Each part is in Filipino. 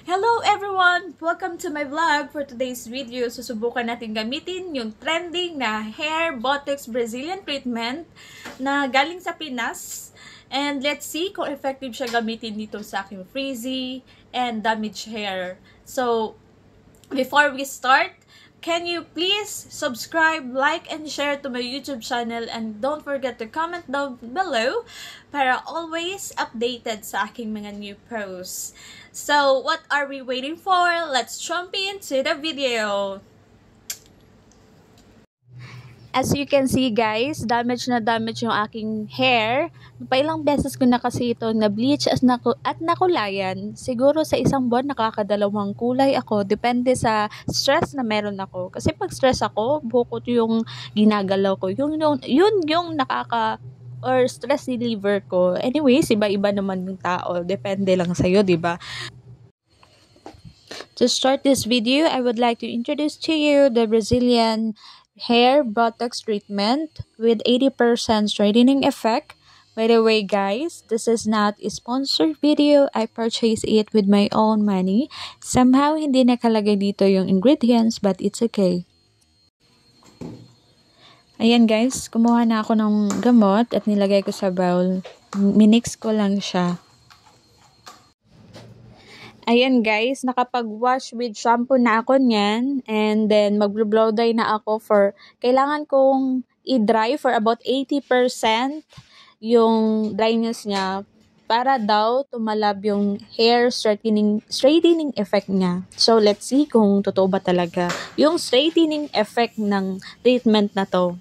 Hello everyone! Welcome to my vlog. For today's video, susubukan natin gamitin yung trending na hair botox Brazilian treatment na galing sa Pinas. And let's see kung effective siya gamitin dito sa aking frizzy and damaged hair. So, before we start, can you please subscribe, like, and share to my YouTube channel, and don't forget to comment down below para always updated sa aking mga new posts. So, what are we waiting for? Let's jump into the video! As you can see guys, damage na damage yung aking hair. Pailang beses ko na kasi ito na-bleach at nakulayan. Siguro sa isang buwan nakakadalawang kulay ako. Depende sa stress na meron ako. Kasi pag stress ako, bukod yung ginagalaw ko. Yun yung or stress reliever ko. Anyways, iba-iba naman yung tao. Depende lang sa'yo, diba? To start this video, I would like to introduce to you the Brazilian hair botox treatment with 80% straightening effect. By the way guys, this is not a sponsored video. I purchased it with my own money. Somehow hindi nakalagay dito yung ingredients, but it's okay. Ayan guys, kumuha na ako ng gamot at nilagay ko sa bowl. Minix ko lang siya. Ayan guys, nakapag-wash with shampoo na ako niyan. And then, mag-blow dry na ako kailangan kong i-dry for about 80% yung dryness niya para daw tumalab yung hair straightening effect niya. So, let's see kung totoo ba talaga yung straightening effect ng treatment na to.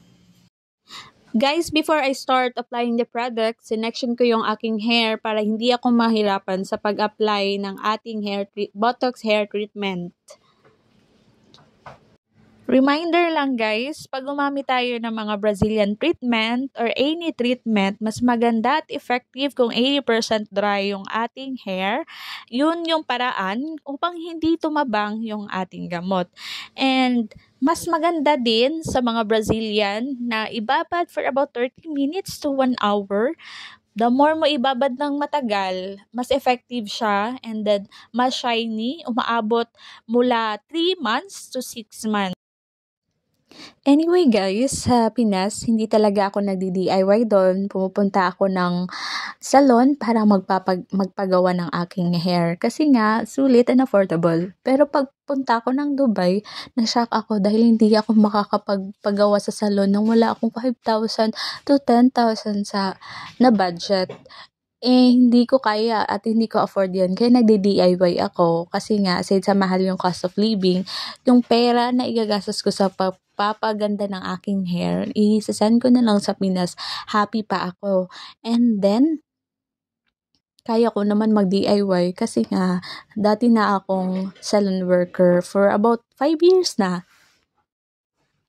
Guys, before I start applying the product, sinection ko yung aking hair para hindi ako mahirapan sa pag-apply ng ating botox hair treatment. Reminder lang guys, pag gumamit tayo ng mga Brazilian treatment or any treatment, mas maganda at effective kung 80% dry yung ating hair. Yun yung paraan upang hindi tumabang yung ating gamot. And mas maganda din sa mga Brazilian na ibabad for about 30 minutes to 1 hour. The more mo ibabad ng matagal, mas effective siya and then mas shiny, umaabot mula 3 months to 6 months. Anyway guys, sa Pinas, hindi talaga ako nagdi-DIY doon. Pumupunta ako ng salon para magpagawa ng aking hair. Kasi nga, sulit and affordable. Pero pagpunta ako ng Dubai, na-shock ako dahil hindi ako makakapagpagawa sa salon nang wala akong 5,000 to 10,000 na budget. Hindi ko kaya at hindi ko afford yan. Kaya nagdi-DIY ako. Kasi nga, sa mahal yung cost of living, yung pera na igagastos ko sa papaganda ng aking hair, isasend ko na lang sa Pinas. Happy pa ako. And then, kaya ko naman mag-DIY kasi nga, dati na akong salon worker for about 5 years na.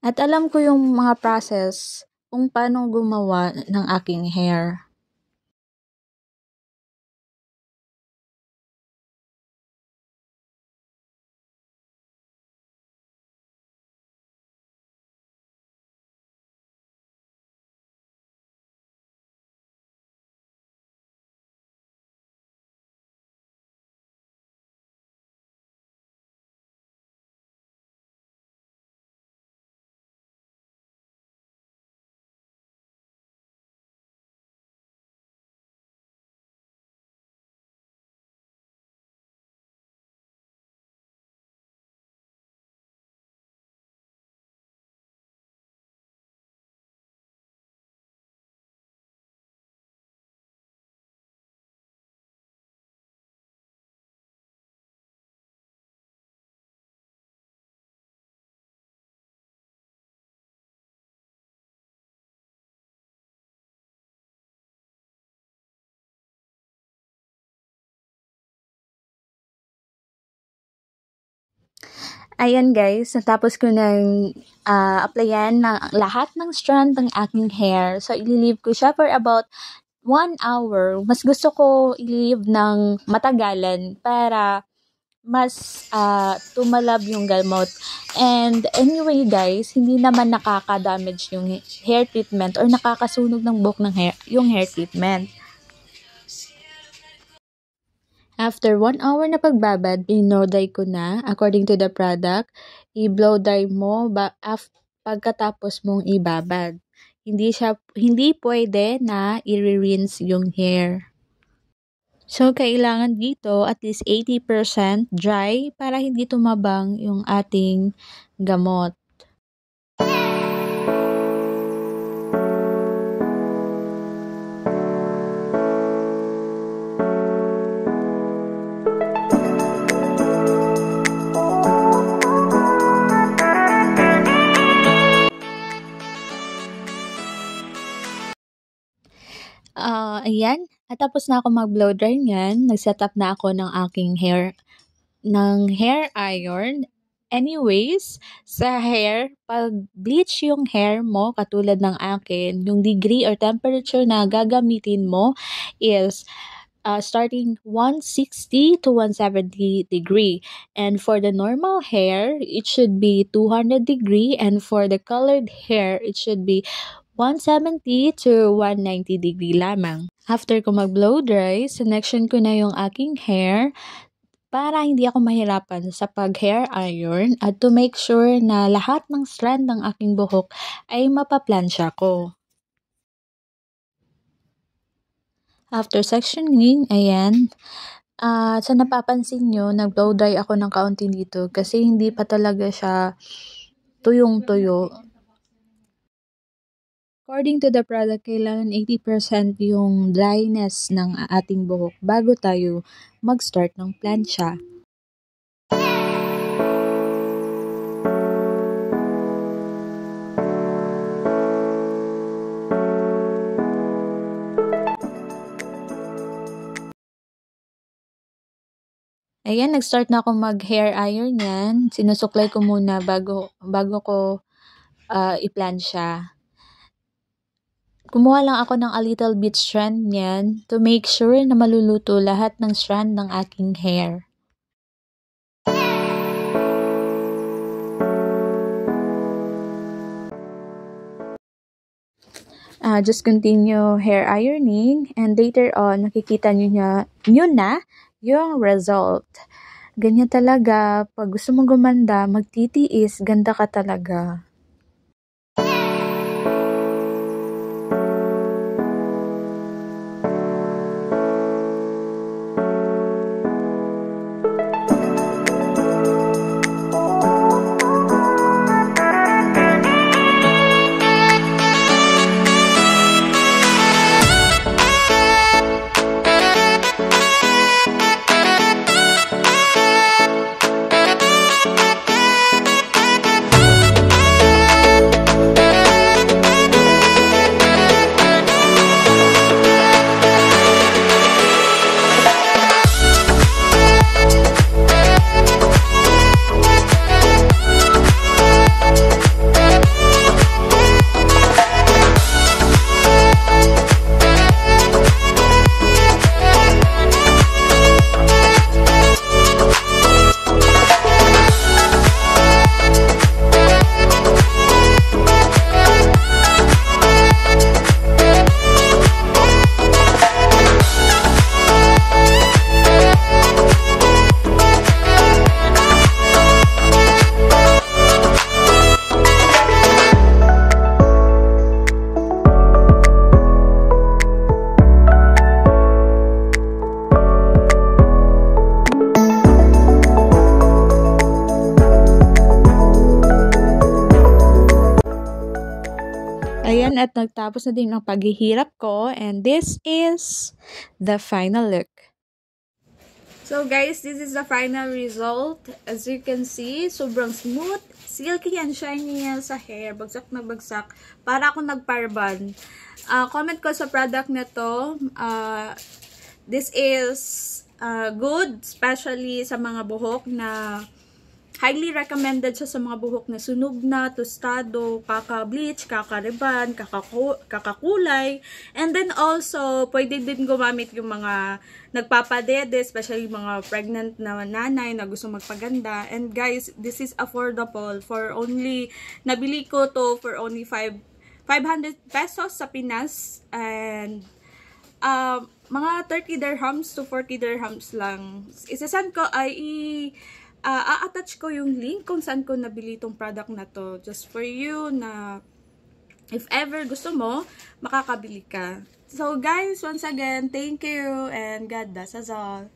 At alam ko yung mga process kung paano gumawa ng aking hair. Ayan guys, natapos ko nang applyan ng lahat ng strand ng aking hair. So, ililive ko siya for about 1 hour. Mas gusto ko ililive ng matagalan para mas tumalab yung gamot. And anyway guys, hindi naman nakaka-damage yung hair treatment or nakakasunog ng buhok ng hair, yung hair treatment. After 1 hour na pagbabad, blow dry ko na. According to the product, i-blow dry mo pagkatapos mong ibabad. Hindi pwede na i-rinse yung hair. So, kailangan dito at least 80% dry para hindi tumabang yung ating gamot. Ayan. At tapos na ako mag-blow dry niyan. Nag-set up na ako ng aking hair iron. Anyways, sa hair, pag bleach yung hair mo, katulad ng akin, yung degree or temperature na gagamitin mo is starting 160 to 170 degree. And for the normal hair, it should be 200 degree. And for the colored hair, it should be 170 to 190 degree lamang. After ko mag-blow dry, sinection ko na yung aking hair para hindi ako mahirapan sa pag-hair iron at to make sure na lahat ng strand ng aking buhok ay mapaplansya ko. After sectioning, ayan, sa napapansin nyo, nag-blow dry ako ng kaunti dito kasi hindi pa talaga siya tuyong-tuyo. According to the product, kailangan 80% yung dryness ng ating buhok bago tayo mag-start ng plansya. Ayan, nag-start na ako mag-hair iron yan. Sinusuklay ko muna bago ko i-plansya. Kumuha lang ako ng a little bit strand niyan to make sure na maluluto lahat ng strand ng aking hair. Just continue hair ironing and later on, nakikita nyo na yung result. Ganyan talaga. Pag gusto mong gumanda, magtitiis, ganda ka talaga. Ayan, at nagtapos na din ang paghihirap ko, and this is the final look. So guys, this is the final result. As you can see, sobrang smooth, silky and shiny yan sa hair. Bagsak na bagsak. Para akong nagparban. Comment ko sa product na to. This is good, especially sa mga buhok na highly recommended siya sa mga buhok na sunog na, tostado, kaka-bleach, kaka-reban, kakakulay. And then also, pwede din gumamit yung mga nagpapadede, especially mga pregnant na nanay na gusto magpaganda. And guys, this is affordable for only, nabili ko to for only 500 pesos sa Pinas. And mga 30 dirhams to 40 dirhams lang. Isasend ko ay a-attach ko yung link kung saan ko nabili itong product na to. Just for you na if ever gusto mo, makakabili ka. So guys, once again, thank you and God bless us all.